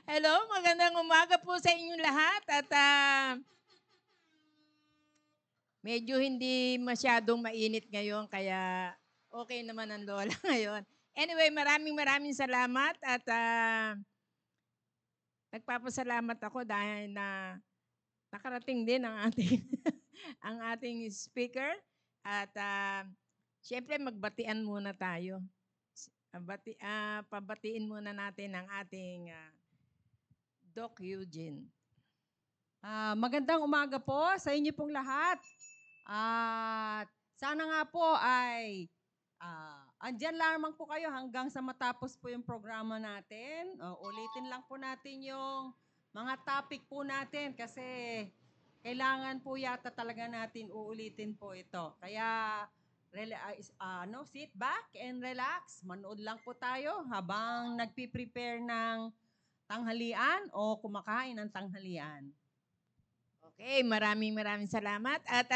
Hello, magandang umaga po sa inyong lahat at medyo hindi masyadong mainit ngayon kaya okay naman ang lola ngayon. Anyway, maraming maraming salamat at nagpapasalamat ako dahil na nakarating din ang ating ang ating speaker at siyempre magbatian muna tayo. Pabatiin muna natin ang ating Doc Eugene. Magandang umaga po sa inyo pong lahat. At sana nga po ay andyan lamang po kayo hanggang sa matapos po yung programa natin. Ulitin lang po natin yung mga topic po natin kasi kailangan po yata talaga natin uulitin po ito. Kaya sit back and relax. Manood lang po tayo habang nagpi-prepare ng tanghalian o kumakain ng tanghalian. Okay, maraming maraming salamat. At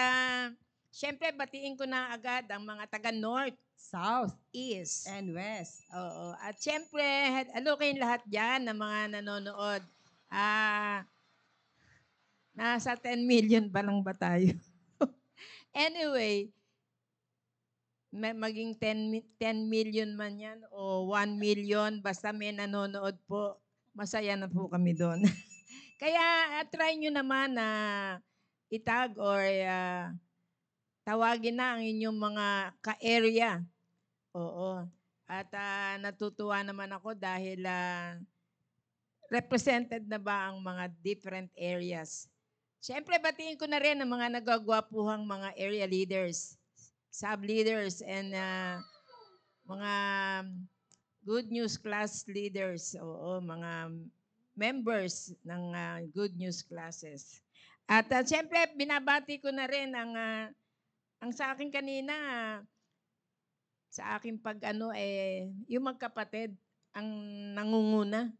syempre, batiin ko na agad ang mga taga North, South, East, and West. Oo. At syempre, hello kayong lahat dyan na mga nanonood. Nasa 10 million pa lang ba tayo? Anyway, maging 10 million man yan o 1 million, basta may nanonood po, masaya na po kami doon. Kaya try nyo naman na itag or tawagin na ang inyong mga ka-area. Oo. At natutuwa naman ako dahil represented na ba ang mga different areas. Siyempre, batiin ko na rin ang mga nagagwapuhang mga area leaders, sub-leaders, and mga good news class leaders. Oo, mga members ng good news classes. At siyempre, binabati ko na rin ang sa akin kanina, sa aking yung magkapatid ang nangunguna.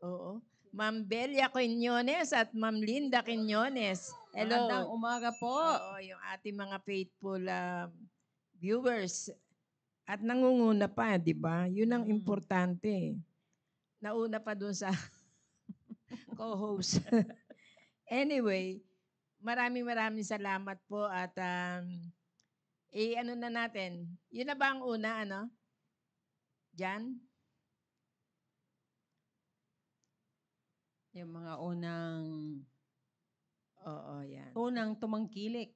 Oo. Ma'am Belia Quinones at Ma'am Linda Quinones. Hello. Magandang umaga po. Oo, yung ating mga faithful viewers. At nangunguna pa, di ba? Yun ang importante. Nauna pa dun sa co-host. Anyway, maraming maraming salamat po at ano na natin. Yun na ba ang una, ano? Jan? Yung mga unang Oo, yan. unang tumangkilik.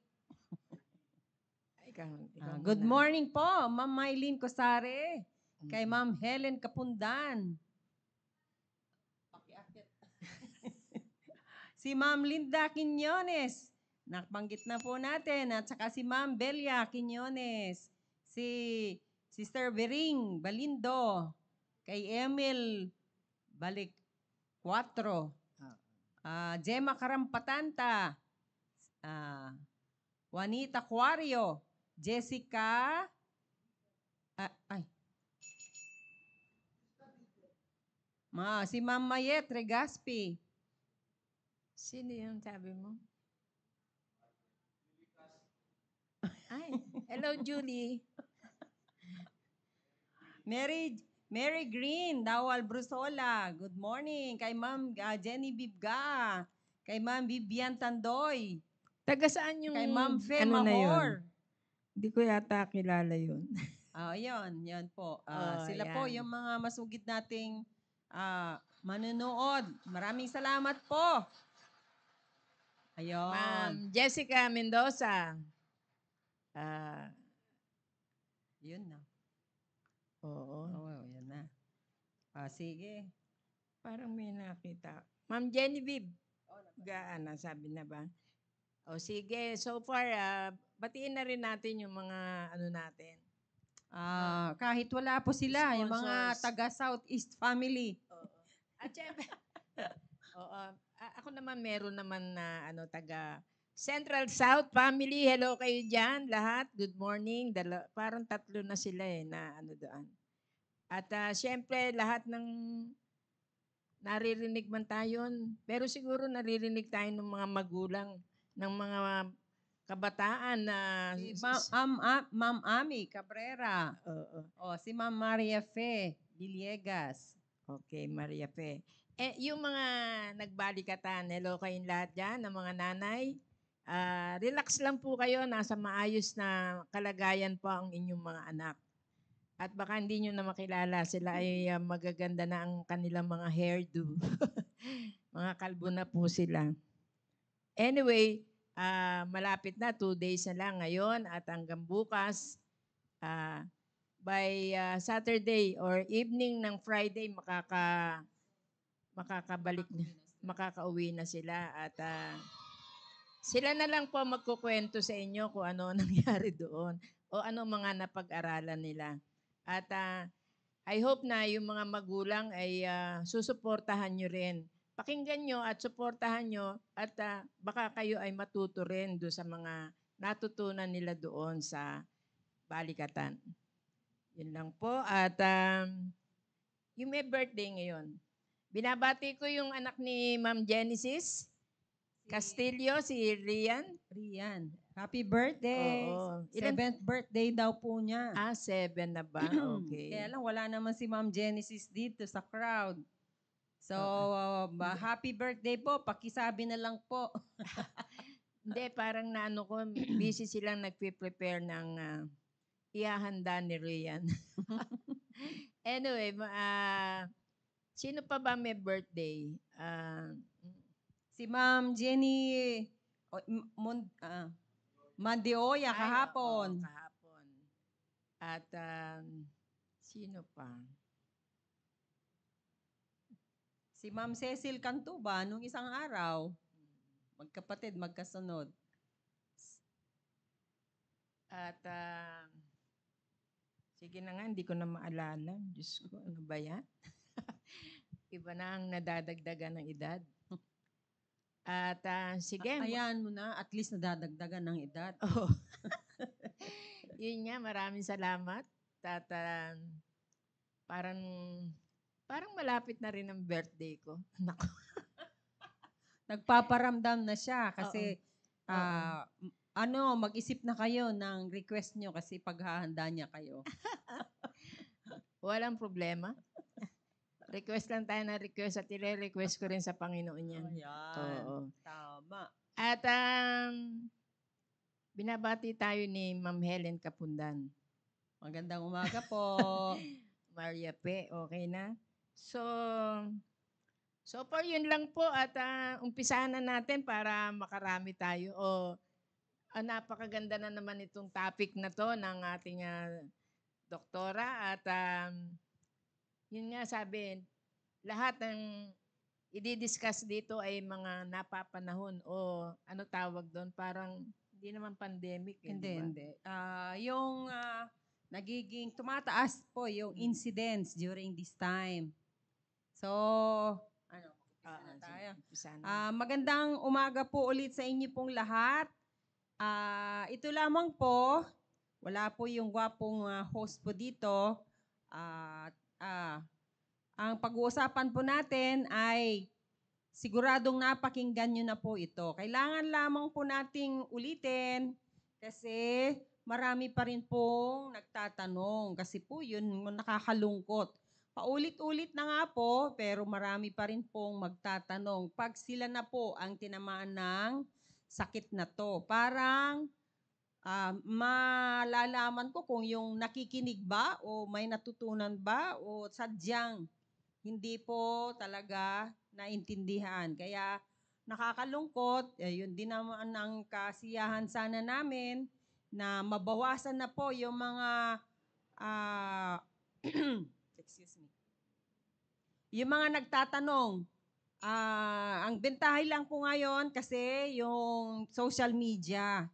Ikaw Good muna. morning po, Ma'am Maylene Cosare. Kay Ma'am Helen Kapundan. Si Ma'am Linda Quiñones. Nabanggit na po natin. At saka si Ma'am Belia Quiñones. Si Sister Bering Balindo. Kay Emil Balik 4. Gemma Karampatanta. Juanita Cuario. Jessica. Si Ma'am Mayet Regaspi. Sino yung sabi mo? Ay, hello Julie. Mary Green, Dawal Brusola. Good morning. Kay Ma'am Jenny Bibga. Kay Ma'am Vivian Tandoy. Taga saan yung Kay Ma'am Fe ano na yun? Mahor. Hindi ko yata kilala yun. Yan po. Sila yan. po yung mga masugid nating manunood. Maraming salamat po. Ayun. Ma'am Jessica Mendoza. Yun na. Oo. Yan na. Sige. Parang may nakita. Ma'am Genevieve. Gaana, sabi na ba? O sige, so far, batiin na rin natin yung mga ano natin. Kahit wala po sila, yung mga Sponsors. taga Southeast family. Oo. At syempre, oo. Ako naman meron naman na taga Central South family. Hello kayo dyan lahat. Good morning. Parang tatlo na sila na doon. At syempre lahat ng naririnig man tayo, pero siguro naririnig tayo ng mga magulang, ng mga kabataan na Si Ma'am Ami Cabrera. Oo. Si Ma'am Maria Fe Villegas. Okay, Maria Pe. Yung mga nagbalikatan, hello kayong lahat dyan, ng mga nanay. Relax lang po kayo, nasa maayos na kalagayan po ang inyong mga anak. At baka hindi nyo na makilala, sila ay magaganda na ang kanilang mga hairdo. Mga kalbo na po sila. Anyway, malapit na, 2 days na lang ngayon at hanggang bukas. By Saturday or evening ng Friday, makakabalik na, makakauwi na sila. At sila na lang po magkukwento sa inyo kung ano nangyari doon o ano mga napag-aralan nila. At I hope na yung mga magulang ay susuportahan nyo rin. Pakinggan nyo at suportahan nyo at baka kayo ay matuto rin doon sa mga natutunan nila doon sa balikatan. Yun lang po. At yung may birthday ngayon. Binabati ko yung anak ni Ma'am Genesis Castillo, si Rian. Rian, happy birthday. Oo. 7th birthday daw po niya. 7 na ba? Okay. Kaya lang, wala naman si Ma'am Genesis dito sa crowd. So, happy birthday po. Pakisabi na lang po. Hindi, parang naano ko, busy silang nagpe-prepare ng ihahanda ni Rian. Anyway, sino pa ba may birthday? Si Ma'am Jenny Mandioya kahapon. Kahapon. At sino pa? Si Ma'am Cecil Cantuba nung isang araw. Magkapatid, magkasunod. At sige na nga, hindi ko na maalala. Diyos ko, ano ba yan? Iba na ang nadadagdagan ng edad. At sige. Ayan mo na, at least nadadagdagan ng edad. Oh. Yun nga, maraming salamat. At parang malapit na rin ang birthday ko. Nako. Nagpaparamdam na siya kasi mag-isip na kayo ng request nyo kasi paghahanda niya kayo. Walang problema. Request lang tayo na request at i-request ko rin sa Panginoon yan. Ayan. Oo. Tama. At binabati tayo ni Ma'am Helen Kapundan. Magandang umaga po. Maria Pe, okay na? So far yun lang po at umpisahan na natin para makarami tayo. Napakaganda na naman itong topic na to ng ating doktora at yun nga sabi, lahat ng i-discuss dito ay mga napapanahon o ano tawag doon, parang hindi naman pandemic. Hindi. Yung nagiging tumataas po yung incidents during this time. So, tayo. Magandang umaga po ulit sa inyo pong lahat. Ito lamang po, wala po yung gwapong host po dito. Ang pag-uusapan po natin ay siguradong napakinggan nyo na po ito. Kailangan lamang po nating ulitin kasi marami pa rin pong nagtatanong kasi po yun nakakalungkot. Paulit-ulit na nga po pero marami pa rin pong magtatanong pag sila na po ang tinamaan ng sakit na to. Parang malalaman ko kung yung nakikinig ba o may natutunan ba o sadyang hindi po talaga naintindihan. Kaya nakakalungkot, yun din naman ang kasiyahan sana namin na mabawasan na po yung mga yung mga nagtatanong. Ang bentahe lang po ngayon kasi yung social media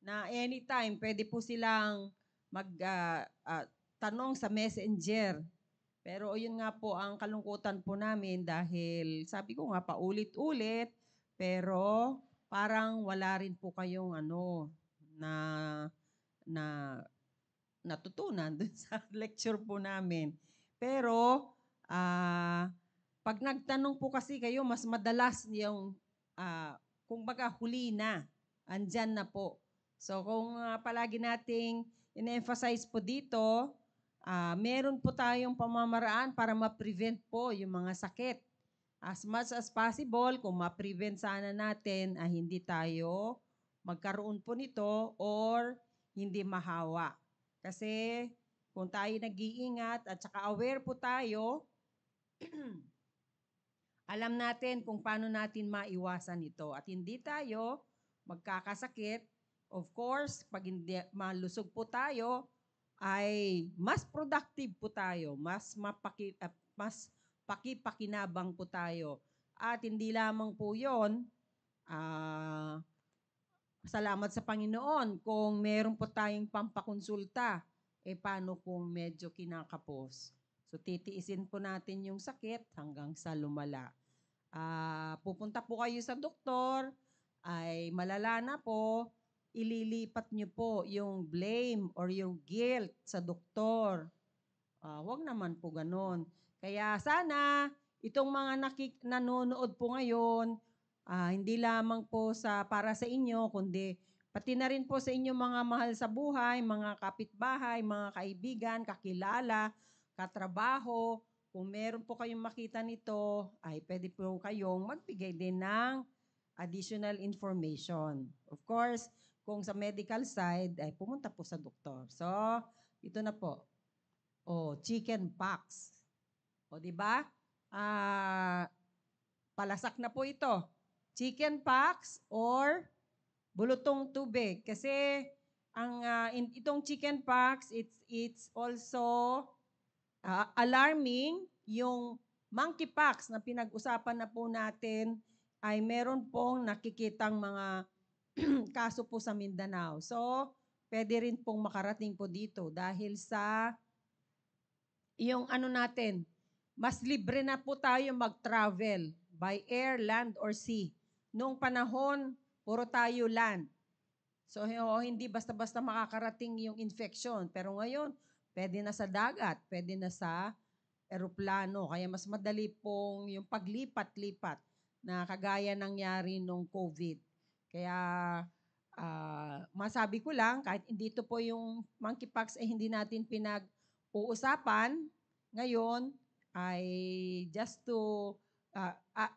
na anytime pwede po silang magtanong sa messenger. Pero yun nga po ang kalungkutan po namin dahil sabi ko nga paulit-ulit pero parang wala rin po kayong na natutunan dun sa lecture po namin. Pero pag nagtanong po kasi kayo mas madalas yung kumbaga huli na, andyan na po. So kung palagi nating in-emphasize po dito meron po tayong pamamaraan para ma-prevent po yung mga sakit. As much as possible, kung ma-prevent sana natin, hindi tayo magkaroon po nito or hindi mahawa. Kasi kung tayo nag-iingat at saka aware po tayo, alam natin kung paano natin maiwasan ito. At hindi tayo magkakasakit. Of course, pag hindi malusog po tayo, ay mas productive po tayo, mas pakipakinabang po tayo. At hindi lamang po yon, salamat sa Panginoon kung meron po tayong pampakonsulta. Paano kung medyo kinakapos? So titiisin po natin yung sakit hanggang sa lumala. Pupunta po kayo sa doktor, ay malala na po, ililipat nyo po yung blame or yung guilt sa doktor. Wag naman po ganon. Kaya sana, itong mga nanonood po ngayon, hindi lamang po para sa inyo, kundi pati na rin po sa inyo mga mahal sa buhay, mga kapitbahay, mga kaibigan, kakilala, katrabaho. Kung meron po kayong makita nito, ay pwede po kayong magbigay din ng additional information. Of course, kung sa medical side, ay pumunta po sa doktor. So, ito na po. Chicken pox. Di ba? Palasak na po ito. Chicken pox or bulutong tubig. Kasi itong chicken pox, it's also alarming. Yung monkeypox na pinag-usapan na po natin ay meron pong nakikitang mga kaso po sa Mindanao. So, pwede rin pong makarating po dito dahil sa yung natin, mas libre na po tayo mag-travel by air, land, or sea. Noong panahon, puro tayo land. So, hindi basta-basta makakarating yung infection. Pero ngayon, pwede na sa dagat, pwede na sa eroplano. Kaya mas madali pong yung paglipat-lipat na kagaya nangyari nung COVID. Kaya masabi ko lang, kahit hindi ito po yung monkeypox ay hindi natin pinag-uusapan ngayon, ay just to,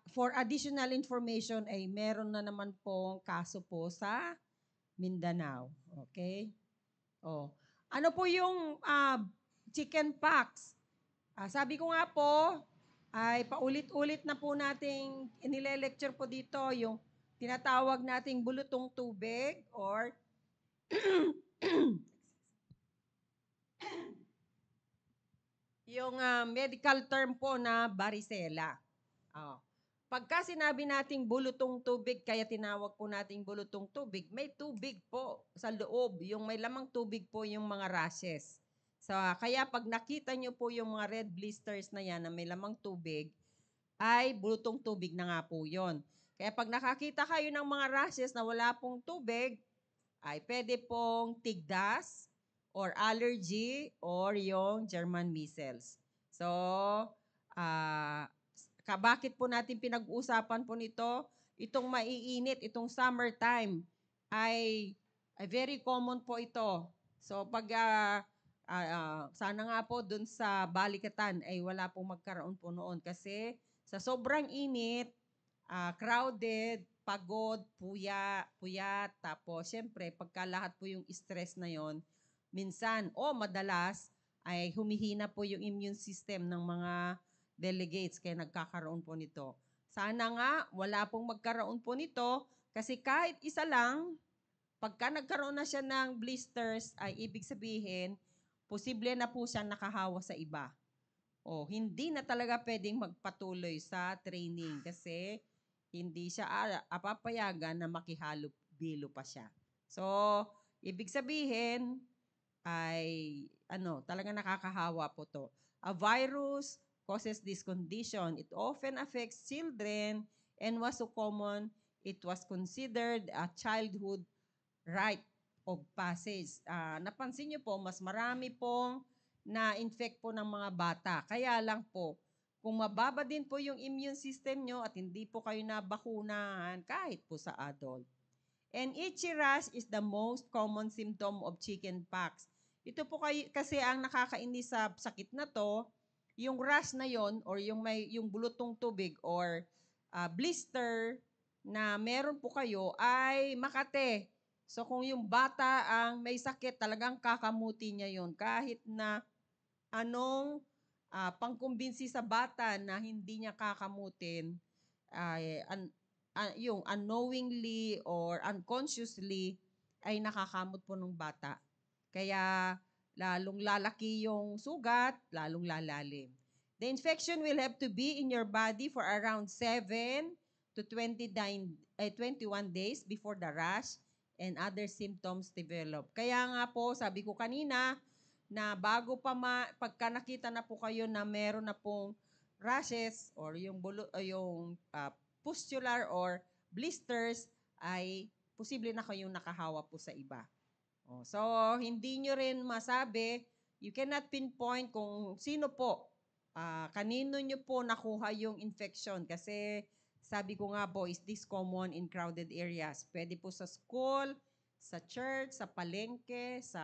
for additional information ay meron na naman pong kaso po sa Mindanao. Okay? Ano po yung chicken pox? Sabi ko nga po, ay paulit-ulit na po nating inile-lecture po dito yung tinatawag nating bulutong tubig or yung medical term po na varicella. Pagka sinabi nating bulutong tubig, kaya tinawag po nating bulutong tubig, may tubig po sa loob. Yung may lamang tubig po yung mga rashes. So, kaya pag nakita nyo po yung mga red blisters na yan na may lamang tubig, ay bulutong tubig na nga po yon. Kaya pag nakakita kayo ng mga rashes na wala pong tubig, ay pwede pong tigdas or allergy or yung German measles. So, bakit po natin pinag-uusapan po nito? Itong maiinit, itong summertime, ay very common po ito. So, pag sana nga po dun sa Balikatan ay wala pong magkaroon po noon kasi sa sobrang init, crowded, pagod, puyat, tapos syempre pagka lahat po yung stress na yon, minsan madalas ay humihina po yung immune system ng mga delegates kaya nagkakaroon po nito. Sana nga wala pong magkaroon po nito kasi kahit isa lang, pagka nagkaroon na siya ng blisters ay ibig sabihin, posible na po siya nakahawa sa iba. Hindi na talaga pwedeng magpatuloy sa training kasi hindi siya papayagan na makihalo-bilo pa siya. So, ibig sabihin ay talaga nakakahawa po to. A virus causes this condition. It often affects children and was so common, it was considered a childhood rite of passage. Napansin niyo po, mas marami pong na-infect po ng mga bata. Kaya lang po, kung mababa din po yung immune system nyo at hindi po kayo nabakunahan, kahit po sa adult. And itchy rash is the most common symptom of chickenpox. Ito po kasi ang nakakainis sa sakit na to, yung rash na yon or yung bulutong tubig or blister na meron po kayo ay makate. So kung yung bata ang may sakit, talagang kakamuti niya yon kahit na anong pangkumbinsi sa bata na hindi niya kakamutin, ay yung unknowingly or unconsciously ay nakakamot po ng bata. Kaya lalong lalaki yung sugat, lalong lalalim. The infection will have to be in your body for around 7 to 21 days before the rash and other symptoms develop. Kaya nga po, sabi ko kanina, na bago pa pagka nakita na po kayo na meron na pong rashes or yung pustular or blisters, ay posible na kayong nakahawa po sa iba. So, hindi nyo rin masabi, you cannot pinpoint kung sino po, kanino nyo po nakuha yung infection. Kasi sabi ko nga po, is this common in crowded areas? Pwede po sa school, sa church, sa palengke, sa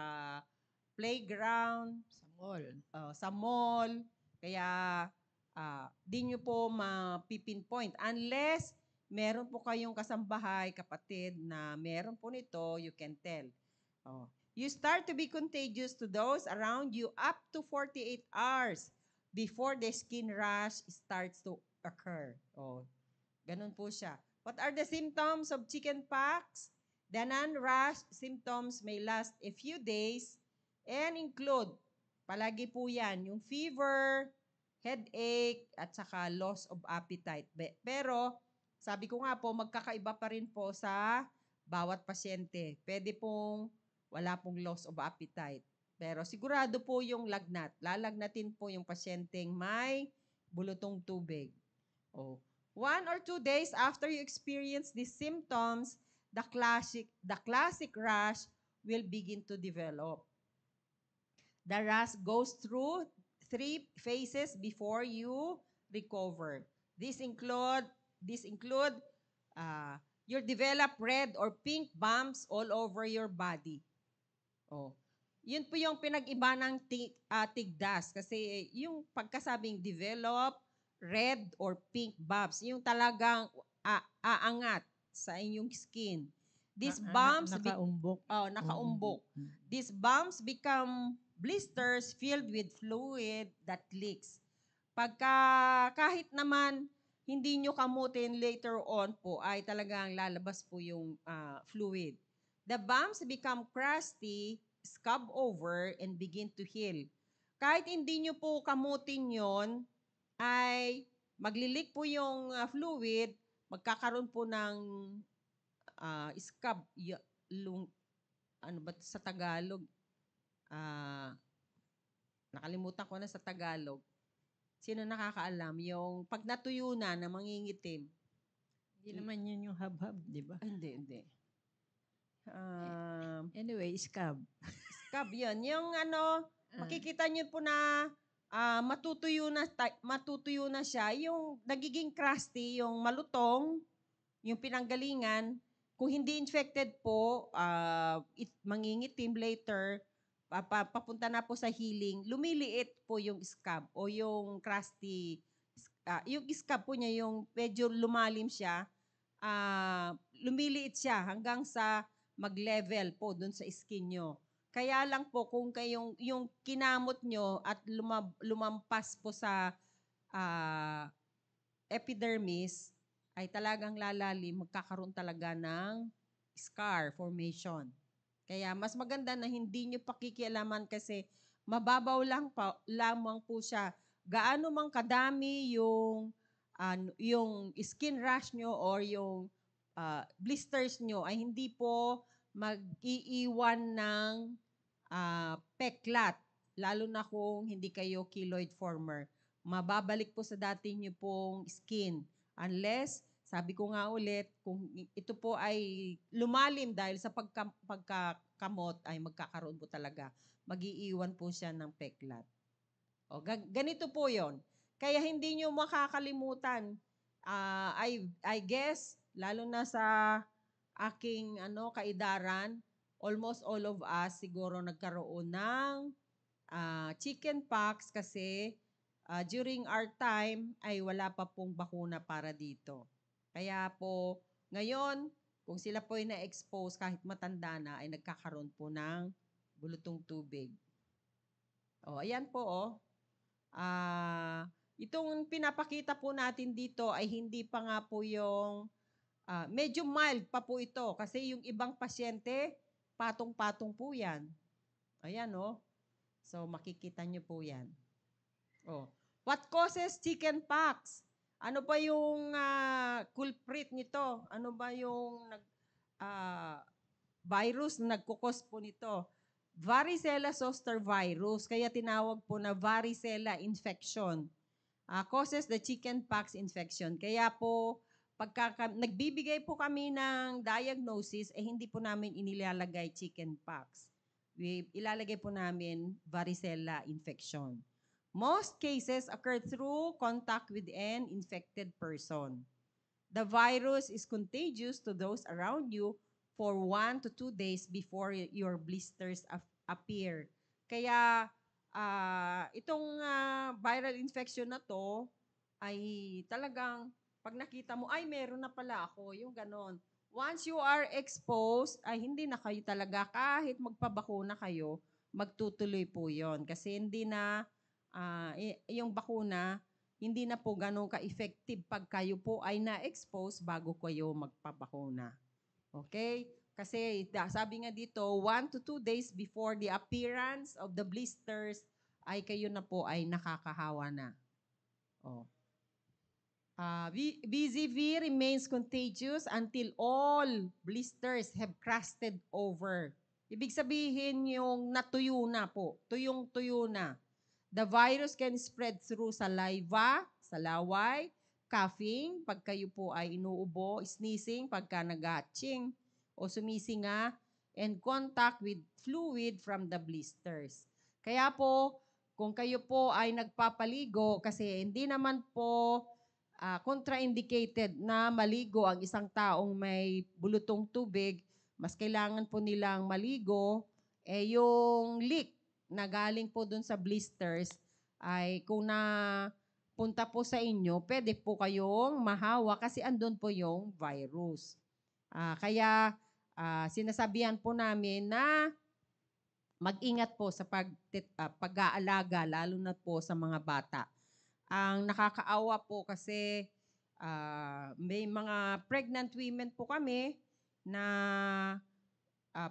playground, Sa mall. sa mall. Kaya di nyo po mapipinpoint. Unless meron po kayong kasambahay, kapatid na meron po nito, you can tell. You start to be contagious to those around you up to 48 hours before the skin rash starts to occur. Ganun po siya. What are the symptoms of chickenpox? The non-rash symptoms may last a few days and include, palagi po yan, yung fever, headache, at saka loss of appetite. Pero, sabi ko nga po, magkakaiba pa rin po sa bawat pasyente. Pwede pong wala pong loss of appetite. Pero sigurado po yung lagnat. Lalagnatin po yung pasyenteng may bulutong tubig. 1 or 2 days after you experience these symptoms, the classic rash will begin to develop. The rash goes through 3 phases before you recover. These include you develop red or pink bumps all over your body. Yun po yung pinag-iba ng tigdas. Kasi yung pagkasabing develop red or pink bumps, yung talagang aangat sa inyong skin. These bumps nakaumbok. nakaumbok. These bumps become blisters filled with fluid that leaks. Kahit naman hindi nyo kamutin later on po, ay talagang lalabas po yung fluid. The bumps become crusty, scab over, and begin to heal. Kahit hindi nyo po kamutin yon, ay maglilik po yung fluid, magkakaroon po ng scab, ano ba sa Tagalog? Nakalimutan ko na sa Tagalog. Sino nakakaalam? Yung pag natuyo na mangingitim. Hindi naman yun yung hab-hab, di ba? Hindi. Anyway, scab. Scab yun. Yung makikita nyo po na matutuyo na siya. Yung nagiging crusty, yung malutong, yung pinanggalingan. Kung hindi infected po, mangingitim later, papunta na po sa healing, lumiliit po yung scab o yung crusty. Yung scab po niya, yung medyo lumalim siya, lumiliit siya hanggang sa mag-level po dun sa skin nyo. Kaya lang po kung yung kinamot nyo at lumampas po sa epidermis, ay talagang lalalim, magkakaroon talaga ng scar formation. Kaya mas maganda na hindi nyo pakikialaman kasi mababaw lamang po siya. Gaano mang kadami yung skin rash nyo or yung blisters nyo ay hindi po mag-iiwan ng peklat, lalo na kung hindi kayo keloid former. Mababalik po sa dati nyo pong skin unless, sabi ko nga ulit, kung ito po ay lumalim dahil sa pagkakamot ay magkakaroon po talaga. Mag-iiwan po siya ng peklat. Ganito po yon. Kaya hindi nyo makakalimutan. I guess, lalo na sa aking kaidaran, almost all of us siguro nagkaroon ng chickenpox kasi during our time ay wala pa pong bakuna para dito. Kaya po, ngayon, kung sila po ay na-expose kahit matanda na, ay nagkakaroon po ng bulutong tubig. O, ayan po, oh. Itong pinapakita po natin dito ay hindi pa nga po yung, medyo mild pa po ito kasi yung ibang pasyente, patong-patong po yan. Ayan, oh. So, makikita nyo po yan. Oh. What causes chickenpox? Ano ba yung culprit nito? Ano ba yung virus na nagkukos po nito? Varicella zoster virus, kaya tinawag po na varicella infection. Causes the chickenpox infection. Kaya po, nagbibigay po kami ng diagnosis, hindi po namin inilalagay chickenpox. Ilalagay po namin varicella infection. Most cases occur through contact with an infected person. The virus is contagious to those around you for 1 to 2 days before your blisters appear. Kaya itong viral infection na to ay talagang pag nakita mo, ay meron na pala ako, yung ganon. Once you are exposed, ay hindi na kayo talaga, kahit magpabakuna kayo, magtutuloy po yon. Kasi hindi na, yung bakuna, hindi na po ganun ka-effective pag kayo po ay na-expose bago kayo magpabakuna. Okay? Kasi sabi nga dito, 1 to 2 days before the appearance of the blisters, ay kayo na po ay nakakahawa na. Oh. VZV remains contagious until all blisters have crusted over. Ibig sabihin yung natuyo na po, tuyong-tuyo na. The virus can spread through saliva, salaway, coughing, pag kayo po ay inuubo, sneezing, pagka nag-hatching o sumisinga, and contact with fluid from the blisters. Kaya po, kung kayo po ay nagpapaligo, kasi hindi naman po contraindicated na maligo ang isang taong may bulutong tubig, mas kailangan po nilang maligo, yung leak na galing po dun sa blisters ay kung na punta po sa inyo, pwede po kayong mahawa kasi andun po yung virus. Kaya sinasabihan po namin na mag-ingat po sa pag-aalaga, lalo na po sa mga bata. Ang nakakaawa po kasi may mga pregnant women po kami na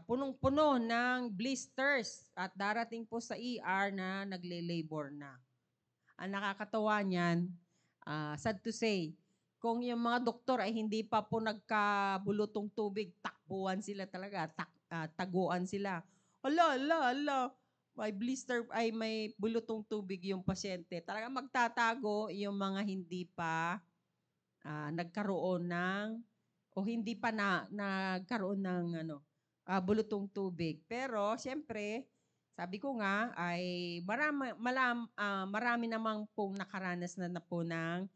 punong-puno ng blisters at darating po sa ER na nagle-labor na. Ang nakakatawa niyan, sad to say, kung yung mga doktor ay hindi pa po nagkabulutong tubig, takbuhan sila talaga, taguan sila. Ala, may blister, ay may bulutong tubig yung pasyente. Talaga magtatago yung mga hindi pa nagkaroon ng, o hindi pa nagkaroon ng bulutong tubig. Pero, siyempre, sabi ko nga, ay marami namang pong nakaranas na po ng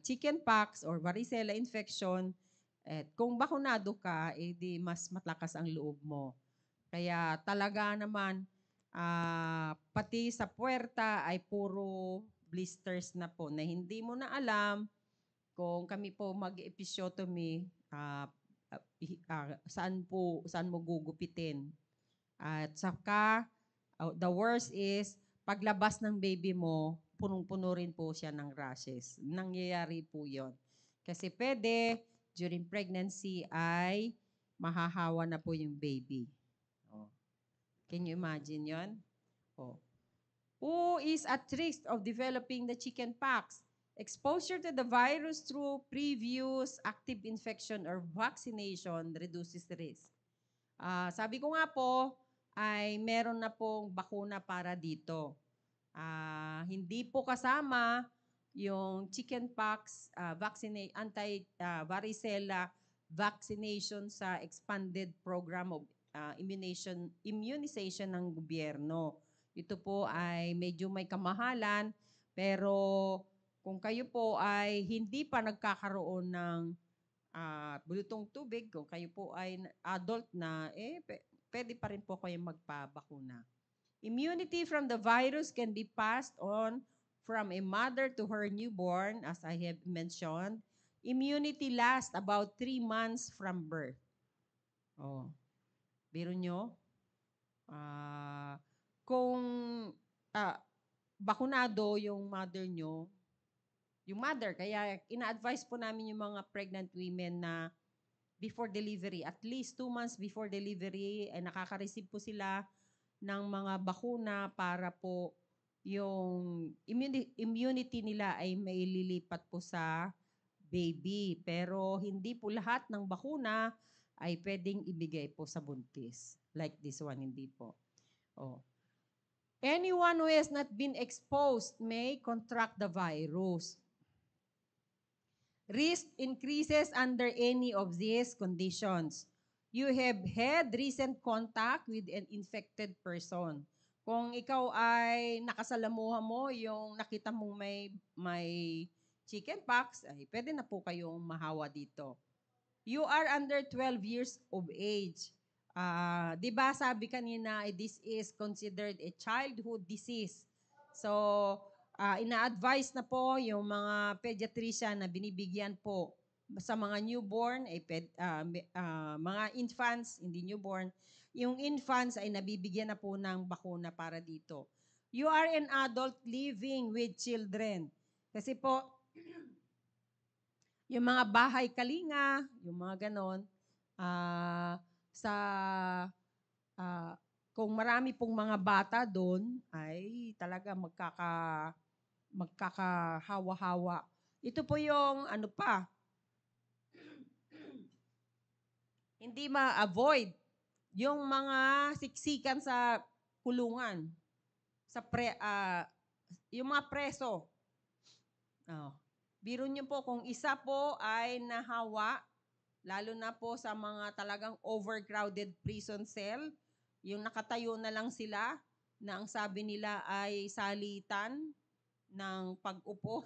chickenpox or varicella infection. At kung bakunado ka, di mas matlakas ang loob mo. Kaya talaga naman, pati sa puwerta ay puro blisters na po na hindi mo na alam kung kami po mag-episiotomy, saan mo gugupitin. At saka, the worst is, paglabas ng baby mo, punong-puno rin po siya ng rashes. Nangyayari po yon. Kasi pwede, during pregnancy ay mahahawa na po yung baby. Can you imagine yon? Who is at risk of developing the chickenpox? Exposure to the virus through previous active infection or vaccination reduces the risk. Sabi ko nga po, ay meron na pong bakuna para dito. Hindi po kasama yung chickenpox anti-varicella vaccination sa expanded program of immunization ng gobyerno. Ito po ay medyo may kamahalan, pero kung kayo po ay hindi pa nagkakaroon ng bulutong tubig, kung kayo po ay adult na, pwede pa rin po kayong magpabakuna. Immunity from the virus can be passed on from a mother to her newborn, as I have mentioned. Immunity lasts about 3 months from birth. Oh, biro nyo, kung bakunado yung mother nyo, kaya ina-advise po namin yung mga pregnant women na before delivery, at least 2 months before delivery, ay nakaka-receive po sila ng mga bakuna para po yung immunity nila ay maililipat po sa baby. Pero hindi po lahat ng bakuna ay pwedeng ibigay po sa buntis. Like this one, hindi po. Oh. Anyone who has not been exposed may contract the virus. Risk increases under any of these conditions. You have had recent contact with an infected person. Kung ikaw ay nakasalamuha mo, yung nakita mong may chickenpox, ay pwede na po kayong mahawa dito. You are under 12 years of age. Di ba sabi kanina, this is considered a childhood disease. So, ina-advise na po yung mga pediatrician na binibigyan po sa mga newborn, mga infants, hindi newborn, yung infants ay nabibigyan na po ng bakuna para dito. You are an adult living with children. Kasi po, yung mga bahay kalinga, yung mga ganon, kung marami pong mga bata doon, ay talaga magkakahawa-hawa. Ito po yung hindi ma-avoid yung mga siksikan sa kulungan, yung mga preso. Biro nyo po, kung isa po ay nahawa, lalo na po sa mga talagang overcrowded prison cell, yung nakatayo na lang sila, na ang sabi nila ay salitan ng pag-upo.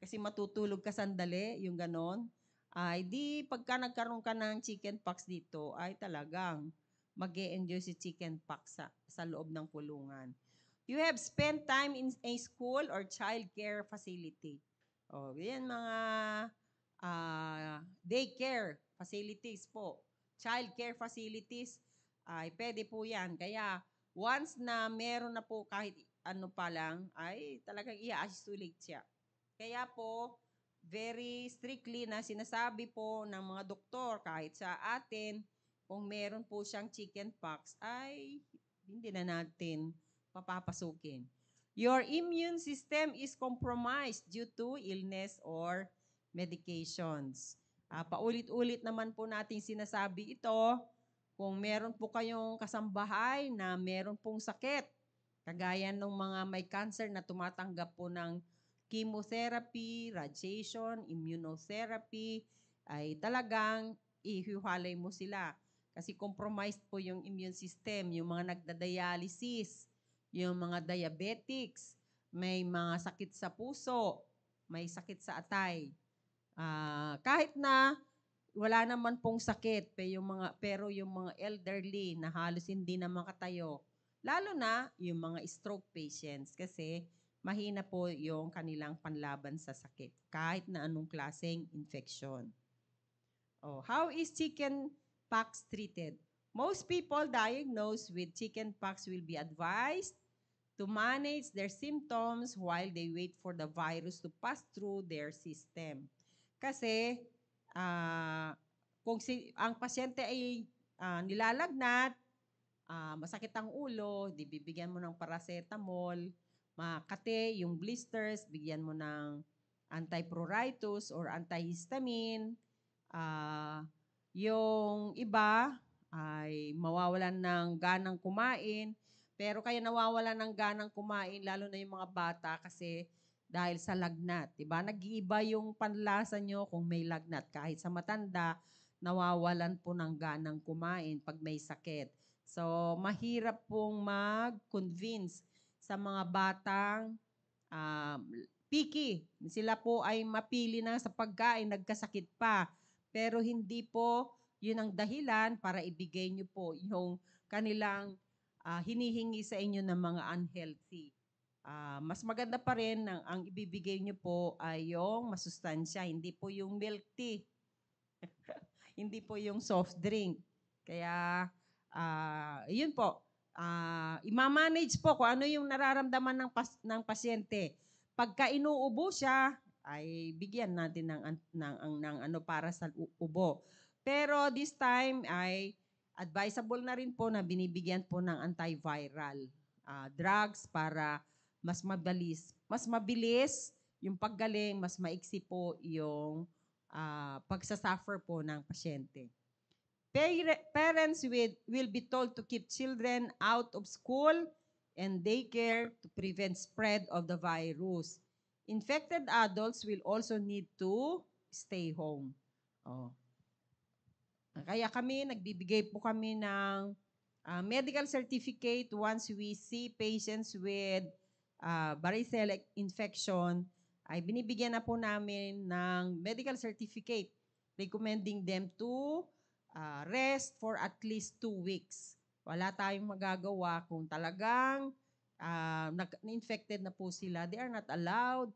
Kasi matutulog ka sandali, yung ganon. Ay di pagka nagkaroon ka ng chickenpox dito, ay talagang mag-e-enjoy si chickenpox sa loob ng kulungan. You have spent time in a school or child care facility. Yan mga daycare facilities po. Child care facilities, ay pwede po yan. Kaya once na meron na po kahit ano pa lang, ay talagang i-isolate siya. Kaya po, very strictly na sinasabi po ng mga doktor kahit sa atin, kung meron po siyang chickenpox, ay hindi na natin papapasukin. Your immune system is compromised due to illness or medications. Paulit-ulit naman po natin sinasabi ito, kung meron po kayong kasambahay na meron pong sakit, kagaya ng mga may cancer na tumatanggap po ng chemotherapy, radiation, immunotherapy, ay talagang ihiwalay mo sila. Kasi compromised po yung immune system, yung mga nagda-dialysis, yung mga diabetics, may mga sakit sa puso, may sakit sa atay. Kahit na wala naman pong sakit, pero yung mga elderly na halos hindi na makatayo, lalo na yung mga stroke patients kasi mahina po yung kanilang panlaban sa sakit, kahit na anong klaseng infection. How is chickenpox treated? Most people diagnosed with chickenpox will be advised to manage their symptoms while they wait for the virus to pass through their system. Kasi kung ang pasyente ay nilalagnat, masakit ang ulo, di bibigyan mo ng paracetamol, makate, yung blisters, bigyan mo ng antipruritus or antihistamine. Yung iba ay mawawalan ng ganang kumain, pero kaya nawawalan ng ganang kumain, lalo na yung mga bata kasi dahil sa lagnat. Diba? Nag-iiba yung panlasa nyo kung may lagnat. Kahit sa matanda, nawawalan po ng ganang kumain pag may sakit. So, mahirap pong mag-convince sa mga batang picky. Sila po ay mapili na sa pagkain, nagkasakit pa. Pero hindi po yun ang dahilan para ibigay nyo po yung kanilang hinihingi sa inyo ng mga unhealthy. Mas maganda pa rin ang ibibigay nyo po ay yung masustansya, hindi po yung milk tea. Hindi po yung soft drink. Kaya, yun po. Ima-manage po kung ano yung nararamdaman ng pasyente. Pagka inuubo siya, ay bigyan natin ng ano para sa ubo. Pero this time ay advisable na rin po na binibigyan po ng antiviral drugs para mas mabilis yung paggaling, mas maiksi po yung pagsasuffer po ng pasyente. Parents will be told to keep children out of school and daycare to prevent spread of the virus. Infected adults will also need to stay home. Kaya nagbibigay po kami ng medical certificate once we see patients with varicella infection, ay binibigyan na po namin ng medical certificate recommending them to rest for at least 2 weeks. Wala tayong magagawa kung talagang infected na po sila. They are not allowed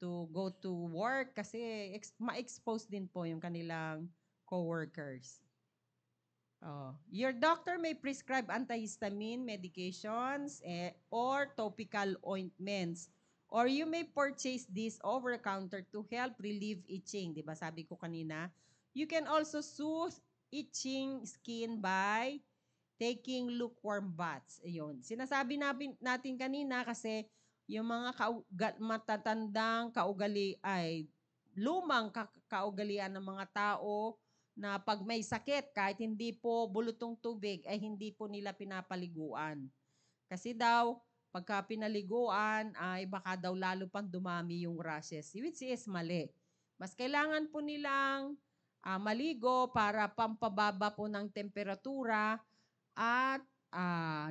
to go to work kasi ma-expose din po yung kanilang co-workers. Your doctor may prescribe antihistamine medications or topical ointments. Or you may purchase this over-the-counter to help relieve itching. Diba sabi ko kanina? You can also soothe itching skin by taking lukewarm baths. Ayun. Sinasabi natin kanina kasi yung mga matatandang lumang kaugalian ng mga tao na pag may sakit, kahit hindi po bulutong tubig, ay hindi po nila pinapaliguan. Kasi daw, pagka pinaliguan, ay baka daw lalo pang dumami yung rashes, which is mali. Mas kailangan po nilang maligo para pampababa po ng temperatura at,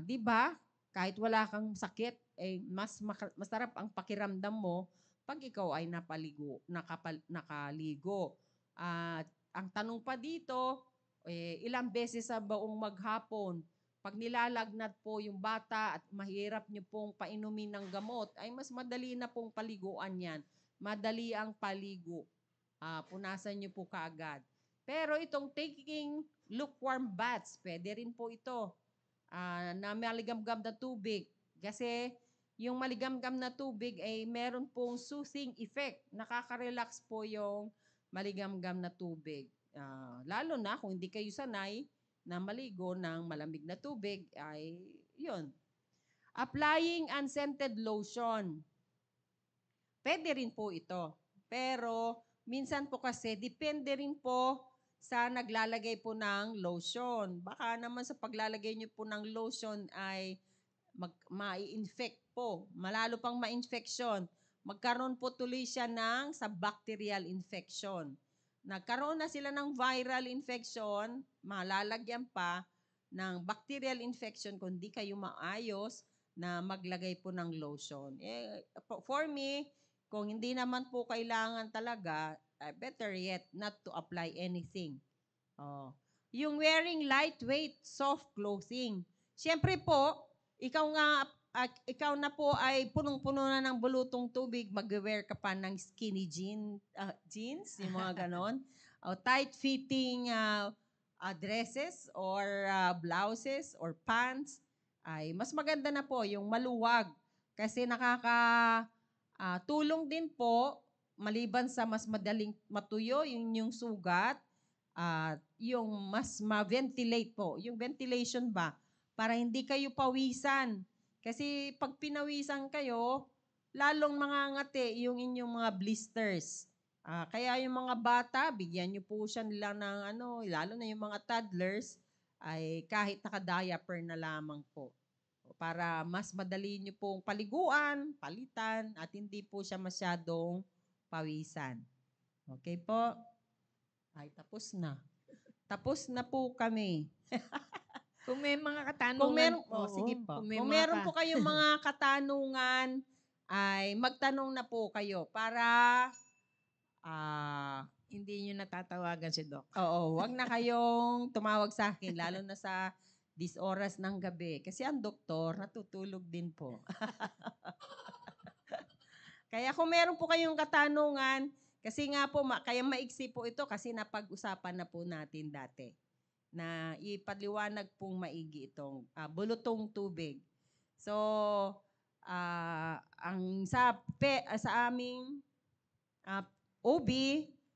di ba, kahit wala kang sakit, masarap ang pakiramdam mo pag ikaw ay nakaligo. Ang tanong pa dito, ilang beses sa buong maghapon, pag nilalagnat po yung bata at mahirap nyo pong painumin ng gamot, ay mas madali na pong paliguan yan. Madali ang paligo. Punasan nyo po kaagad. Pero itong taking lukewarm baths, pwede rin po ito na maligamgam na tubig. Kasi yung maligamgam na tubig ay meron pong soothing effect. Nakaka-relax po yung maligamgam na tubig. Lalo na kung hindi kayo sanay na maligo ng malamig na tubig, ay yun. Applying unscented lotion. Pwede rin po ito. Pero minsan po kasi, depende rin po sa naglalagay po ng lotion. Baka naman sa paglalagay nyo po ng lotion ay ma-infect po. Malalo pang ma-infection. Magkaroon po tuloy siya ng sa bacterial infection. Nagkaroon na sila ng viral infection, malalagyan pa ng bacterial infection kung di kayo maayos na maglagay po ng lotion. For me, kung hindi naman po kailangan talaga, better yet not to apply anything. Yung wearing lightweight, soft clothing. Siyempre po, ikaw na po ay punong-puno na ng bulutong tubig, mag-wear ka pa ng skinny jeans, yung mga ganon. Tight-fitting dresses or blouses or pants. Ay mas maganda na po yung maluwag kasi tulong din po maliban sa mas madaling matuyo yung sugat, yung mas ma-ventilate po. Yung ventilation ba? Para hindi kayo pawisan. Kasi pag pinawisan kayo, lalong mangangati yung inyong mga blisters. Kaya yung mga bata, bigyan nyo po siya nila ng lalo na yung mga toddlers, ay kahit naka-diaper na lamang po. Para mas madali nyo pong paliguan, palitan, at hindi po siya masyadong pawisan. Okay po? Ay, tapos na. Tapos na po kami. Kung may mga katanungan, Sige po. Kung Kung meron po kayong mga katanungan, ay magtanong na po kayo para ah, Hindi nyo natatawagan si Doc. oo, wag na kayong tumawag sa akin, lalo na sa oras ng gabi. Kasi ang doktor, natutulog din po. Kaya kung meron po kayong katanungan, kasi nga po, kaya maiksi po ito kasi napag-usapan na po natin dati na ipaliwanag pong maigi itong bulutong tubig. So, sa aming OB,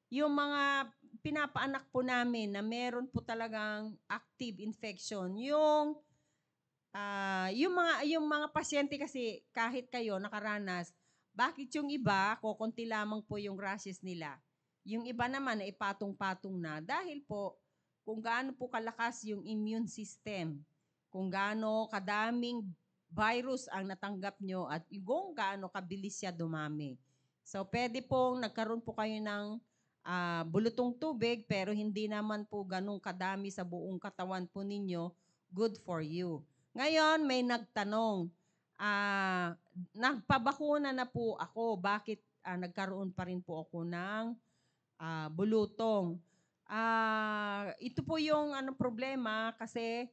yung mga pinapaanak po namin na meron po talagang active infection, yung mga pasyente kasi kahit kayo nakaranas, bakit yung iba, kokonti lamang po yung rashes nila. Yung iba naman ay patong-patong na dahil po kung gaano po kalakas yung immune system, kung gaano kadaming virus ang natanggap nyo at kung gaano kabilis siya dumami. So, pwede pong nagkaroon po kayo ng bulutong tubig pero hindi naman po ganun kadami sa buong katawan po ninyo, good for you. Ngayon, may nagtanong, nagpabakuna na po ako, bakit nagkaroon pa rin po ako ng bulutong? Ito po yung problema kasi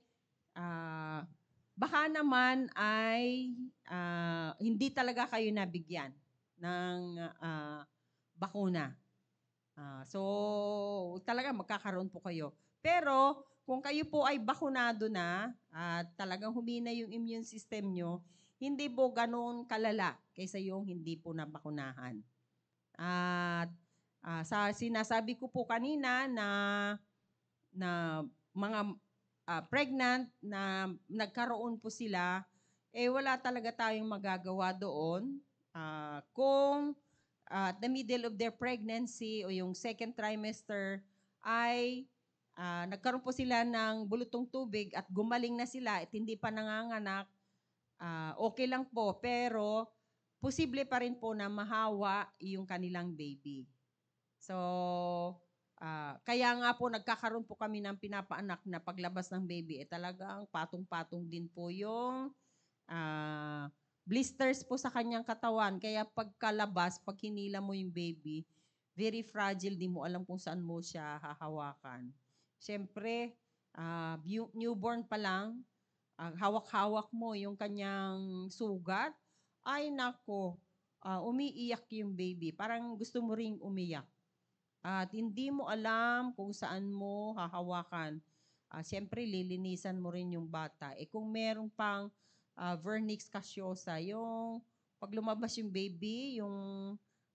baka naman ay hindi talaga kayo nabigyan ng bakuna. So, talaga magkakaroon po kayo. Pero, kung kayo po ay bakunado na at talagang humina yung immune system nyo, hindi po ganun kalala kaysa yung hindi po nabakunahan. At sa sinasabi ko po kanina na mga pregnant na nagkaroon po sila, wala talaga tayong magagawa doon. Kung at the middle of their pregnancy o yung second trimester ay nagkaroon po sila ng bulutong tubig at gumaling na sila at hindi pa nanganganak, okay lang po. Pero posible pa rin po na mahawa yung kanilang baby. So, kaya nga po nagkakaroon po kami ng pinapaanak na paglabas ng baby, talagang patong-patong din po yung blisters po sa kanyang katawan. Kaya pagkalabas, pag hinila mo yung baby, very fragile, di mo alam kung saan mo siya hahawakan. Siyempre, newborn pa lang, hawak-hawak mo yung kanyang sugat, ay nako, umiiyak yung baby. Parang gusto mo ring umiyak. At hindi mo alam kung saan mo hahawakan. Siyempre, lilinisan mo rin yung bata. Kung meron pang vernix caseosa, yung pag lumabas yung baby, yung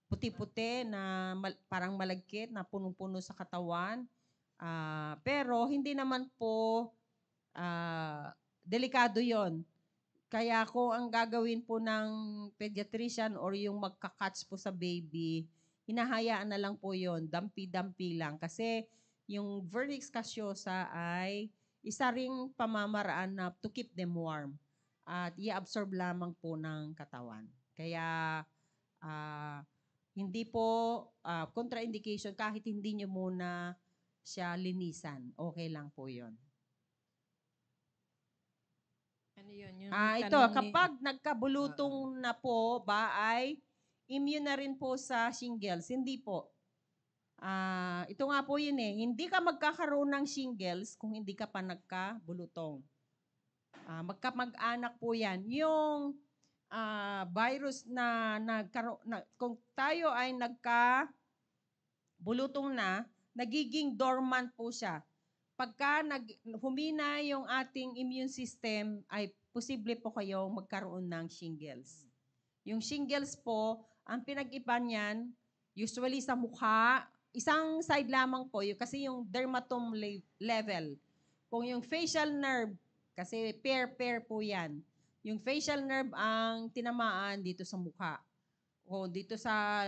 puti-puti na parang malagkit na punong-puno sa katawan. Pero hindi naman po delikado yon. Kaya kung ang gagawin po ng pediatrician or yung magka-catch po sa baby, hinahayaan na lang po yon, dampi-dampi lang. Kasi yung vernix caseosa ay isa ring pamamaraan na to keep them warm at i-absorb lamang po ng katawan. Kaya hindi po contraindication kahit hindi nyo muna siya linisan. Okay lang po yon. Ano yun? Yung Ito, tanong kapag nagkabulutong na po ba ay immune na rin po sa shingles? Hindi po. Ito nga po yun eh. Hindi ka magkakaroon ng shingles kung hindi ka pa nagkabulutong. Magkamag-anak po yan. Yung virus na kung tayo ay nagkabulutong na, nagiging dormant po siya. Pagka humina yung ating immune system, ay posible po kayo magkaroon ng shingles. Yung shingles po, ang pinag-iba niyan, usually sa mukha, isang side lamang po, kasi yung dermatome level. Kung yung facial nerve, kasi pair po yan. Yung facial nerve ang tinamaan dito sa mukha. O dito sa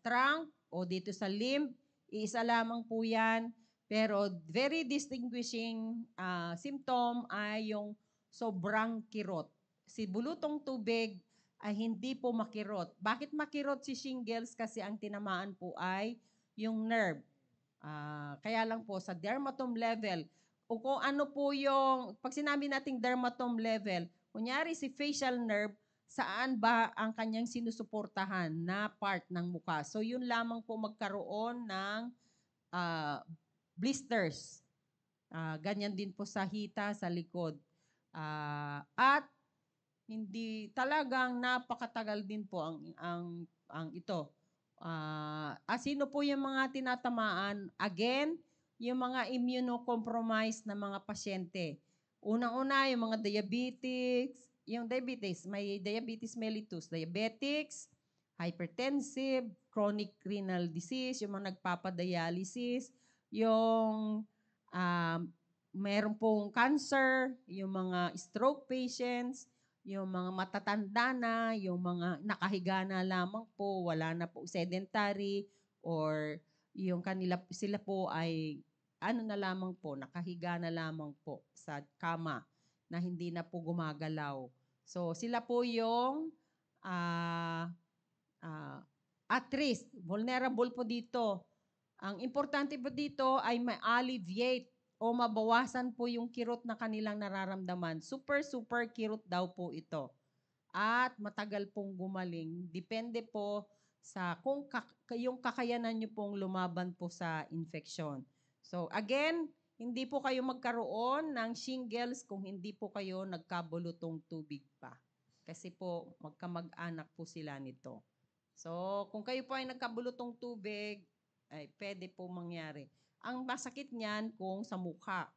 trunk, o dito sa limb, iisa lamang po yan. Pero very distinguishing symptom ay yung sobrang kirot. Si bulutong tubig ay hindi po makirot. Bakit makirot si shingles? Kasi ang tinamaan po ay yung nerve. Kaya lang po sa dermatome level, o kung ano po yung, pag sinabi nating dermatome level, kunyari si facial nerve, saan ba ang kanyang sinusuportahan na part ng mukha. So yun lamang po magkaroon ng ah, blisters. Ganyan din po sa hita, sa likod. At hindi talagang napakatagal din po ang ito. Sino po yung mga tinatamaan? Again, yung mga immunocompromised na mga pasyente. Unang-una, yung mga may diabetes mellitus, diabetics, hypertensive, chronic renal disease, yung mga nagpapadialysis, yung meron pong cancer, yung mga stroke patients, yung mga matatanda na, yung mga nakahiga na lamang po, wala na po sedentary, or yung sila po ay na lamang po, nakahiga na lamang po sa kama na hindi na po gumagalaw. So sila po yung at risk, vulnerable po dito. Ang importante po dito ay ma-alleviate o mabawasan po yung kirot na kanilang nararamdaman. Super, super kirot daw po ito. At matagal pong gumaling. Depende po sa kung yung kakayanan nyo pong lumaban po sa infection. So again, hindi po kayo magkaroon ng shingles kung hindi po kayo nagkabulutong tubig pa. Kasi po magkamag-anak po sila nito. So kung kayo po ay nagkabulutong tubig, ay pwede po mangyari. Ang masakit niyan kung sa mukha.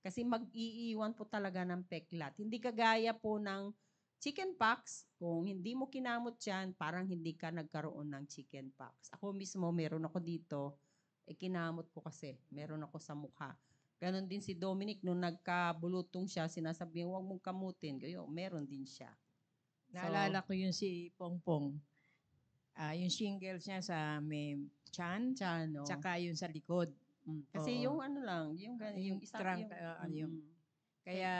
Kasi mag-iiwan po talaga ng peklat. Hindi kagaya po ng chickenpox. Kung hindi mo kinamot yan, parang hindi ka nagkaroon ng chickenpox. Ako mismo, meron ako dito. Kinamot ko kasi. Meron ako sa mukha. Ganon din si Dominic, nung nagkabulutong siya, sinasabi, huwag mong kamutin. Gayo, meron din siya. Naalala ko yung si Pongpong. Yung shingles niya sa may tiyan, Tiyan, tsaka yung sa likod. Kasi Oo. yung ano lang, yung isa, trunk, yung Kaya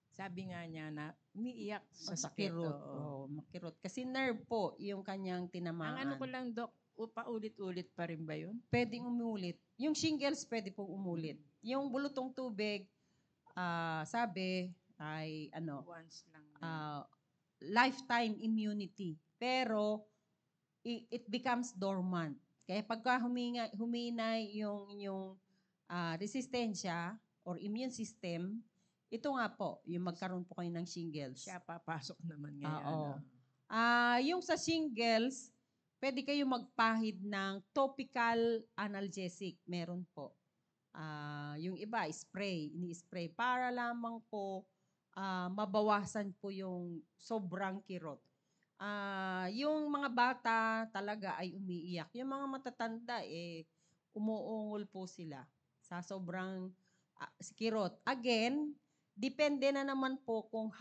sabi nga niya na umiiyak sa sakit. makirot. Oo. Makirot. Kasi nerve po yung kanyang Ang tinamaan. ano ko lang, Dok, paulit-ulit pa rin ba yun? Pwedeng umulit. Yung shingles pwede pong umulit. Yung bulutong tubig, sabi ay Once lang. lifetime immunity. Pero it becomes dormant. Kaya pagka huminay yung resistensya or immune system, ito nga po, yung magkaroon po kayo ng shingles. Siya papasok naman ngayon. Oo. Yung sa shingles, pwede kayo magpahid ng topical analgesic. Meron po. Yung iba, ini-spray para lamang po mabawasan po yung sobrang kirot. Yung mga bata talaga ay umiiyak. Yung mga matatanda, umuungol po sila sa sobrang kirot. Again, depende na naman po kung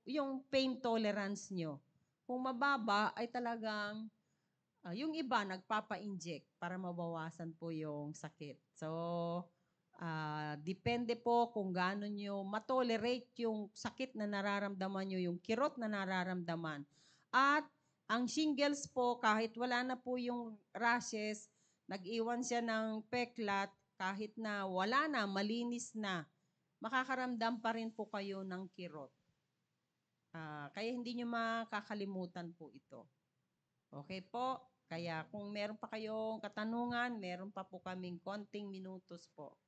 yung pain tolerance nyo. Kung mababa, ay talagang yung iba nagpapa-inject para mabawasan po yung sakit. So, depende po kung gaano nyo matolerate yung sakit na nararamdaman nyo, yung kirot na nararamdaman. At ang shingles po, kahit wala na po yung rashes, nag-iwan siya ng peklat, kahit na wala na, malinis na, makakaramdam pa rin po kayo ng kirot. Kaya hindi nyo makakalimutan po ito. Okay po? Kaya kung meron pa kayong katanungan, meron pa po kaming konting minutos po.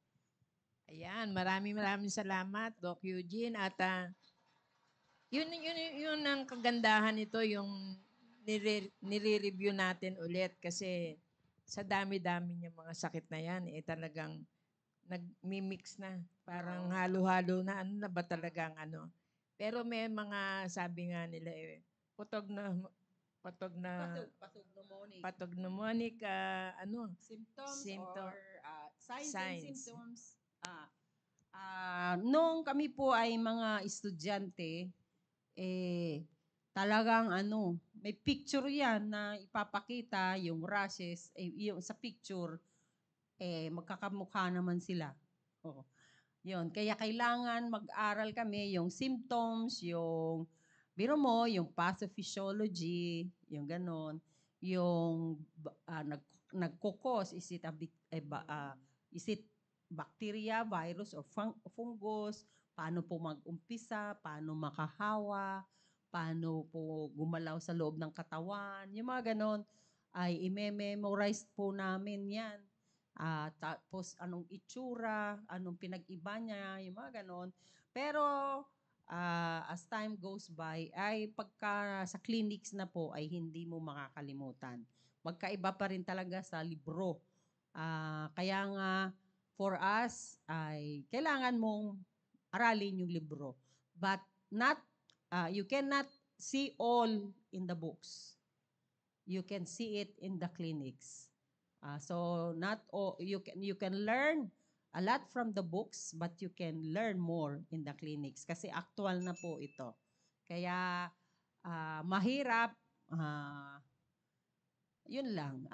Ayan, maraming salamat, Doc Eugene. At yun ang kagandahan nito, yung nire-review natin ulit kasi sa dami-dami niya mga sakit na yan, talagang nag-mimix na. Parang halo-halo na, ano na ba talagang ano. Pero may mga, sabi nga nila, patog pneumonic, Symptoms or signs and symptoms. Nung kami po ay mga estudyante, talagang may picture yan na ipapakita yung rashes, yung sa picture, magkakamukha naman sila. Yun, kaya kailangan mag-aral kami yung symptoms, yung biro mo, yung pathophysiology, yung ganon, yung nagkukos, is it bacteria, virus, or fungus, paano po mag-umpisa, paano makahawa, paano po gumalaw sa loob ng katawan, yung mga ganon, ay i-memorize po namin yan. Tapos anong itsura, anong pinag-iba niya, yung mga ganon. Pero as time goes by, ay pagka sa clinics na po ay hindi mo makakalimutan. Magkaiba pa rin talaga sa libro. Kaya nga, for us, ay kailangan mong aralin yung libro. But not, you cannot see all in the books. You can see it in the clinics. So not all, you can learn a lot from the books, but you can learn more in the clinics kasi actual na po ito. Kaya mahirap, yun lang.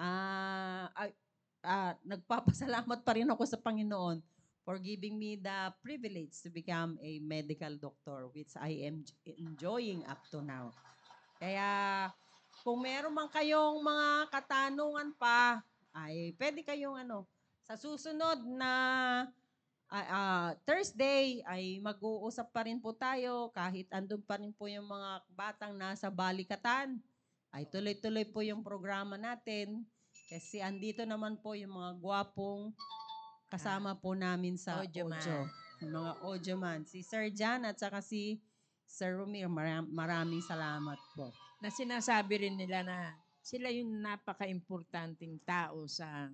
Nagpapasalamat pa rin ako sa Panginoon for giving me the privilege to become a medical doctor, which I am enjoying up to now. Kaya kung meron man kayong mga katanungan pa, ay pwede kayong sa susunod na Thursday ay mag-uusap pa rin po tayo kahit andun pa rin po yung mga batang nasa balikatan. Ay tuloy-tuloy po yung programa natin kasi andito naman po yung mga gwapong kasama po namin sa Audio man. audio. Yung mga audio man. Si Sir Jan at saka si Sir Romir, maraming salamat po. Na sinasabi rin nila na sila yung napaka-importanting tao sa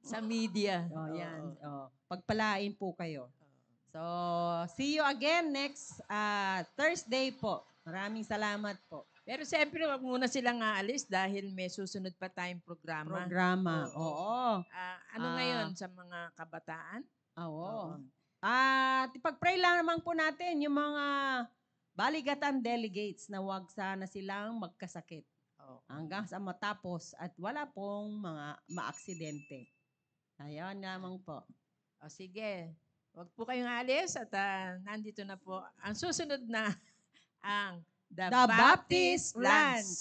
sa media. Yan. Pagpalain po kayo. So, see you again next Thursday po. Maraming salamat po. Pero siyempre, wag muna silang aalis dahil may susunod pa tayong programa. Oo. Ano ngayon sa mga kabataan? Oo. At ipag-pray lang naman po natin yung mga baligatan delegates na wag sana silang magkasakit. Hanggang sa matapos at wala pong mga maaksidente. Ayan lamang po. Sige. Wag po kayong alis at nandito na po ang susunod na ang The The Baptist Baptist Lunch. Lunch.